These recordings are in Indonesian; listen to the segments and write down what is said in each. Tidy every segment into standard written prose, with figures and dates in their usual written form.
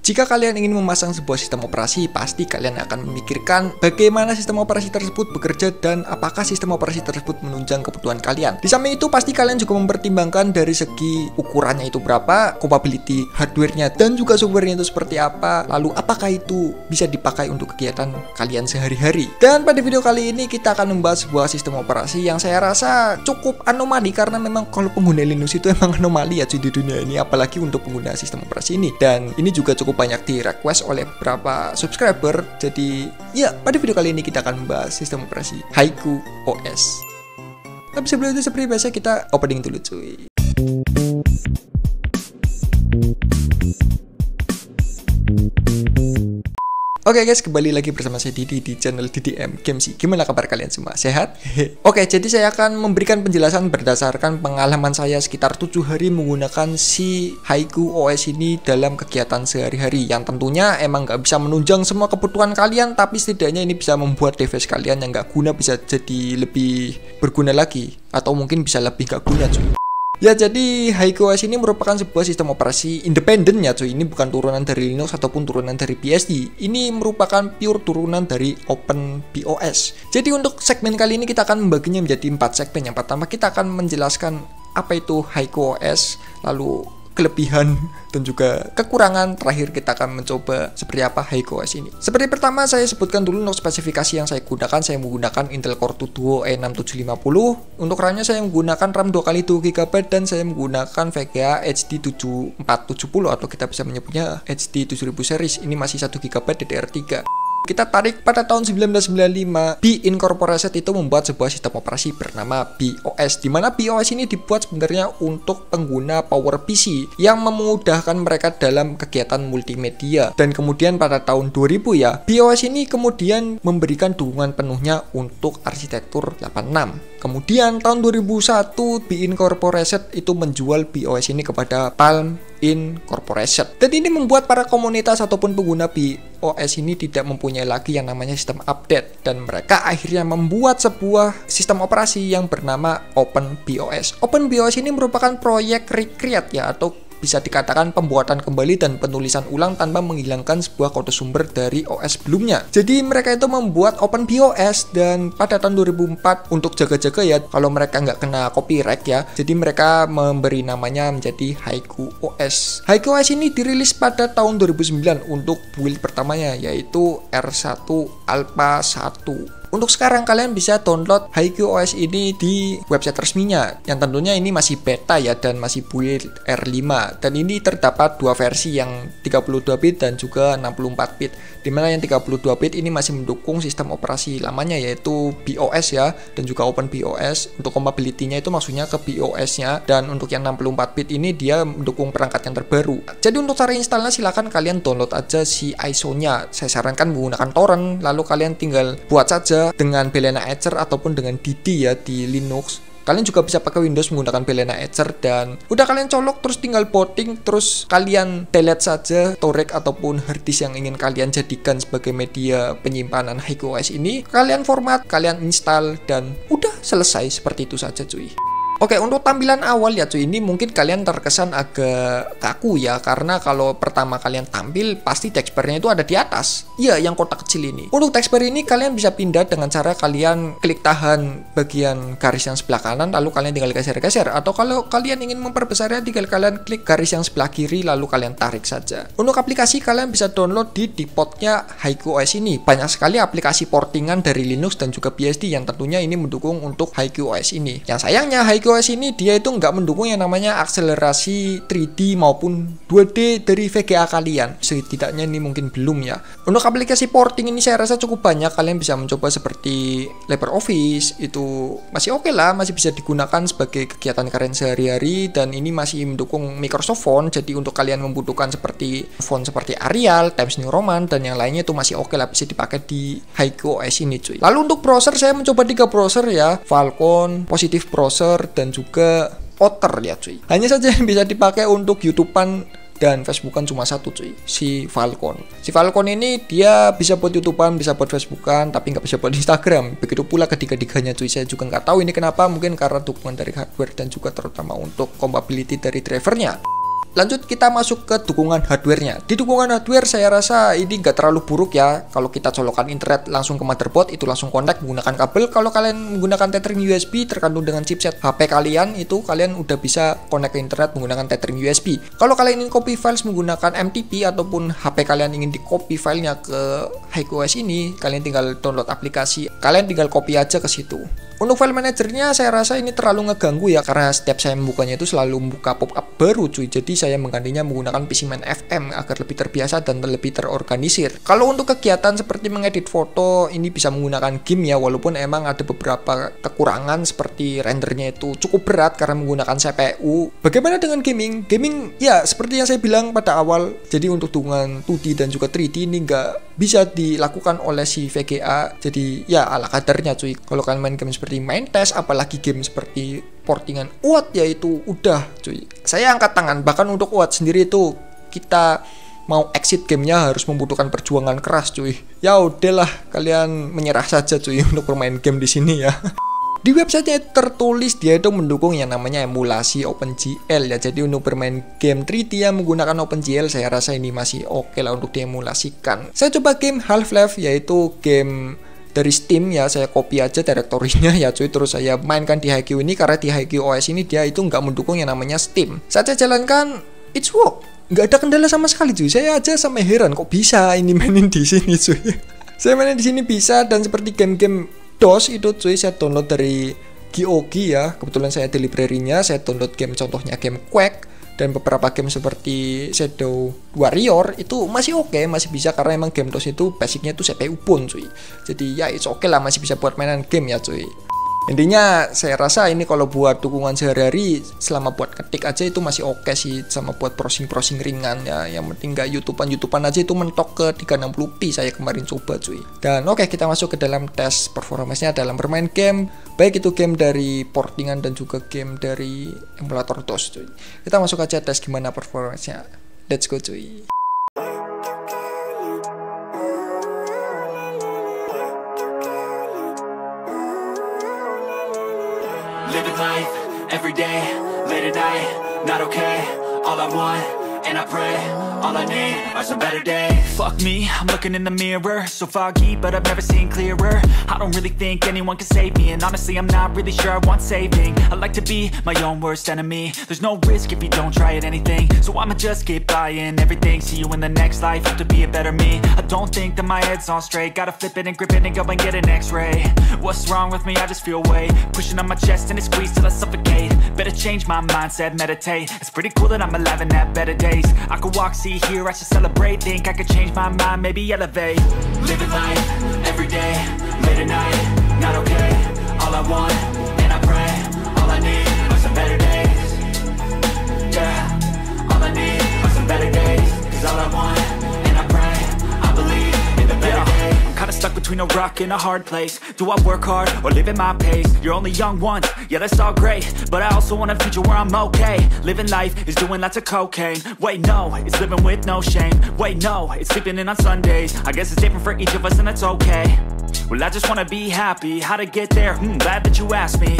Jika kalian ingin memasang sebuah sistem operasi, pasti kalian akan memikirkan bagaimana sistem operasi tersebut bekerja dan apakah sistem operasi tersebut menunjang kebutuhan kalian. Di samping itu, pasti kalian juga mempertimbangkan dari segi ukurannya itu berapa, compatibility hardware-nya, dan juga software-nya itu seperti apa, lalu apakah itu bisa dipakai untuk kegiatan kalian sehari-hari. Dan pada video kali ini kita akan membahas sebuah sistem operasi yang saya rasa cukup anomali, karena memang kalau pengguna Linux itu emang anomali ya cuy di dunia ini, apalagi untuk pengguna sistem operasi ini. Dan ini juga cukup banyak di request oleh beberapa subscriber. Jadi ya, pada video kali ini kita akan membahas sistem operasi Haiku OS. Tapi sebelum itu, seperti biasa kita opening dulu cuy. Oke guys, kembali lagi bersama saya Didi di channel DDM Games. Gimana kabar kalian semua? Sehat? Oke, jadi saya akan memberikan penjelasan berdasarkan pengalaman saya sekitar 7 hari menggunakan si Haiku OS ini dalam kegiatan sehari-hari, yang tentunya emang nggak bisa menunjang semua kebutuhan kalian, tapi setidaknya ini bisa membuat device kalian yang nggak guna bisa jadi lebih berguna lagi, atau mungkin bisa lebih nggak guna cuy. Ya, jadi Haiku OS ini merupakan sebuah sistem operasi independen ya cuy. Ini bukan turunan dari Linux ataupun turunan dari BSD. Ini merupakan pure turunan dari OpenBOS. Jadi untuk segmen kali ini kita akan membaginya menjadi 4 segmen. Yang pertama kita akan menjelaskan apa itu Haiku OS, lalu kelebihan dan juga kekurangan. Terakhir kita akan mencoba seperti apa Haiku OS ini. Seperti pertama saya sebutkan dulu untuk spesifikasi yang saya gunakan. Saya menggunakan Intel Core 2 Duo E6750. Untuk RAM-nya saya menggunakan RAM 2x2GB dan saya menggunakan VGA HD 7470 atau kita bisa menyebutnya HD 7000 series. Ini masih 1GB DDR3. Kita tarik pada tahun 1995, B Incorporated itu membuat sebuah sistem operasi bernama BOS, di mana BOS ini dibuat sebenarnya untuk pengguna PowerPC yang memudahkan mereka dalam kegiatan multimedia. Dan kemudian pada tahun 2000 ya, BOS ini kemudian memberikan dukungan penuhnya untuk arsitektur 86. Kemudian tahun 2001 B Incorporated itu menjual BOS ini kepada Palm Incorporated. Dan ini membuat para komunitas ataupun pengguna BOS ini tidak mempunyai lagi yang namanya sistem update, dan mereka akhirnya membuat sebuah sistem operasi yang bernama OpenBOS. OpenBOS ini merupakan proyek recreate ya, atau bisa dikatakan pembuatan kembali dan penulisan ulang tanpa menghilangkan sebuah kode sumber dari OS sebelumnya. Jadi mereka itu membuat OpenBOS, dan pada tahun 2004 untuk jaga-jaga ya kalau mereka nggak kena copyright ya, jadi mereka memberi namanya menjadi Haiku OS. Haiku OS ini dirilis pada tahun 2009 untuk build pertamanya, yaitu R1 Alpha 1. Untuk sekarang kalian bisa download Haiku OS ini di website resminya, yang tentunya ini masih beta ya dan masih build R5. Dan ini terdapat dua versi, yang 32 bit dan juga 64 bit. Dimana yang 32 bit ini masih mendukung sistem operasi lamanya, yaitu BOS ya, dan juga OpenBOS. Untuk compatibility-nya itu maksudnya ke BOS-nya, dan untuk yang 64 bit ini dia mendukung perangkat yang terbaru. Jadi untuk cara installnya silahkan kalian download aja si ISO-nya. Saya sarankan menggunakan torrent, lalu kalian tinggal buat saja dengan Balena Etcher ataupun dengan Didi ya di Linux. Kalian juga bisa pakai Windows menggunakan Balena Etcher, dan udah kalian colok terus tinggal booting, terus kalian delete saja storage ataupun hard disk yang ingin kalian jadikan sebagai media penyimpanan Haiku OS ini. Kalian format, kalian install, dan udah selesai. Seperti itu saja cuy. Oke, untuk tampilan awal ya cuy, ini mungkin kalian terkesan agak kaku ya, karena kalau pertama kalian tampil pasti teksturnya itu ada di atas. Iya, yang kotak kecil ini. Untuk tekstur ini kalian bisa pindah dengan cara kalian klik tahan bagian garis yang sebelah kanan, lalu kalian tinggal geser-geser. Atau kalau kalian ingin memperbesarnya, tinggal kalian klik garis yang sebelah kiri, lalu kalian tarik saja. Untuk aplikasi kalian bisa download di depotnya Haiku OS ini. Banyak sekali aplikasi portingan dari Linux dan juga BSD yang tentunya ini mendukung untuk Haiku OS ini. Yang sayangnya Haiku OS ini dia itu nggak mendukung yang namanya akselerasi 3D maupun 2D dari VGA kalian. Setidaknya ini mungkin belum ya. Untuk aplikasi porting ini saya rasa cukup banyak. Kalian bisa mencoba seperti LibreOffice, itu masih oke lah, masih bisa digunakan sebagai kegiatan kalian sehari-hari, dan ini masih mendukung Microsoft Font. Jadi untuk kalian membutuhkan seperti font seperti Arial, Times New Roman, dan yang lainnya itu masih oke lah, bisa dipakai di Haiku OS ini cuy. Lalu untuk browser saya mencoba 3 browser ya, Falcon, Positive Browser, dan juga Otter ya cuy. Hanya saja yang bisa dipakai untuk YouTubean dan Facebookan cuma satu cuy, si Falcon. Si Falcon ini dia bisa buat YouTubean, bisa buat Facebookan, tapi nggak bisa buat Instagram. Begitu pula ketiga-tiganya cuy. Saya juga nggak tahu ini kenapa, mungkin karena dukungan dari hardware dan juga terutama untuk compatibility dari drivernya. Lanjut kita masuk ke dukungan hardware-nya. Di dukungan hardware saya rasa ini nggak terlalu buruk ya. Kalau kita colokan internet langsung ke motherboard itu langsung connect menggunakan kabel. Kalau kalian menggunakan tethering USB terkandung dengan chipset HP kalian itu kalian udah bisa connect ke internet menggunakan tethering USB. Kalau kalian ingin copy files menggunakan MTP ataupun HP kalian ingin di copy filenya ke HiQOS ini, kalian tinggal download aplikasi. Kalian tinggal copy aja ke situ. Untuk file manajernya saya rasa ini terlalu ngeganggu ya, karena setiap saya membukanya itu selalu membuka pop-up baru cuy. Jadi saya menggantinya menggunakan PCman FM agar lebih terbiasa dan lebih terorganisir. Kalau untuk kegiatan seperti mengedit foto ini bisa menggunakan GIMP ya, walaupun emang ada beberapa kekurangan seperti rendernya itu cukup berat karena menggunakan CPU. Bagaimana dengan gaming? Gaming ya seperti yang saya bilang pada awal, jadi untuk dukungan 2D dan juga 3D ini nggak bisa dilakukan oleh si VGA. Jadi ya ala kadarnya cuy. Kalau kalian main game seperti main test, apalagi game seperti portingan UAD ya itu udah cuy. Saya angkat tangan, bahkan untuk UAD sendiri itu kita mau exit gamenya harus membutuhkan perjuangan keras cuy. Ya udahlah, kalian menyerah saja cuy untuk bermain game di sini ya. Di websitenya tertulis dia itu mendukung yang namanya emulasi OpenGL ya. Jadi untuk bermain game 3D yang menggunakan OpenGL saya rasa ini masih oke lah untuk diemulasikan. Saya coba game Half-Life yaitu game dari Steam ya, saya copy aja direktorinya ya cuy, terus saya mainkan di HiQ ini karena di HiQ OS ini dia itu nggak mendukung yang namanya Steam. Saat saya jalankan, it's work, nggak ada kendala sama sekali cuy. Saya aja sampai heran kok bisa ini mainin di sini cuy. Saya mainin di sini bisa, dan seperti game-game DOS itu cuy saya download dari GOG ya. Kebetulan saya di library-nya, saya download game contohnya game Quake dan beberapa game seperti Shadow Warrior itu masih oke, masih bisa karena emang game DOS itu basicnya itu CPU pun cuy. Jadi ya it's oke lah, masih bisa buat mainan game ya cuy. Intinya saya rasa ini kalau buat dukungan sehari-hari selama buat ketik aja itu masih oke sih, sama buat browsing-browsing ringan ya. Yang penting nggak YouTubean aja itu mentok ke 360p saya kemarin coba cuy. Dan oke, kita masuk ke dalam tes performance-nya dalam bermain game, baik itu game dari portingan dan juga game dari emulator DOS cuy. Kita masuk aja tes gimana performance-nya. Let's go cuy. Living life, every day, late at night, not okay. All I want, and I pray, all I need are some better days. Fuck me, I'm looking in the mirror, so foggy, but I've never seen clearer. I don't really think anyone can save me, and honestly I'm not really sure I want saving. I like to be my own worst enemy. There's no risk if you don't try at anything, so I'ma just keep buying everything. See you in the next life, have to be a better me. I don't think that my head's on straight, gotta flip it and grip it and go and get an x-ray. What's wrong with me? I just feel weight pushing on my chest and it squeezes till I suffocate. Better change my mindset, meditate. It's pretty cool that I'm alive and have better days. I could walk, see, hear, I should celebrate. Think I could change my mind, maybe elevate. Living life, every day, late at night, not okay. All I want, and I pray, all I need are some better days. Yeah, all I need are some better days. Cause all I want, and I pray, I believe in the better days. I'm kinda stuck between a rock and a hard place. Do I work hard or live at my pace? You're only young once, yeah that's all great, but I also want a future where I'm okay. Living life is doing lots of cocaine. Wait no, it's living with no shame. Wait no, it's sleeping in on Sundays. I guess it's different for each of us and that's okay. Well I just wanna be happy, how to get there? Glad that you asked me.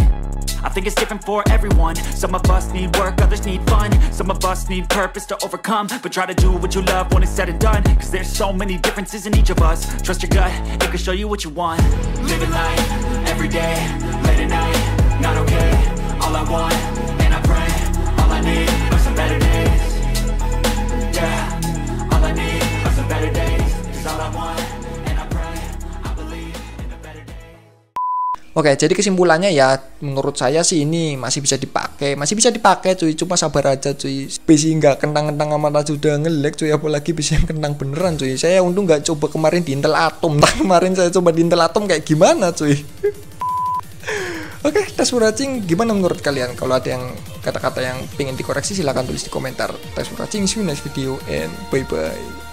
I think it's different for everyone. Some of us need work, others need fun. Some of us need purpose to overcome. But try to do what you love when it's said and done. Cause there's so many differences in each of us. Trust your gut, it can show you what you want. Living life, every day, late at night, not okay. All I want, and I pray, all I need are some better days. Yeah, all I need are some better days. Cause all I want, and I pray, I believe in the better days. Oke, jadi kesimpulannya ya, menurut saya sih ini masih bisa dipakai cuy, cuma sabar aja cuy. PC nggak kentang-kentang amat aja udah nge-lag cuy, apalagi PC yang kentang beneran cuy. Saya untung nggak coba kemarin di Intel Atom, kemarin saya coba di Intel Atom kayak gimana cuy. Oke, thanks for watching. Gimana menurut kalian? Kalau ada yang kata-kata yang pengen dikoreksi silahkan tulis di komentar. Thanks for watching, see you next video and bye bye.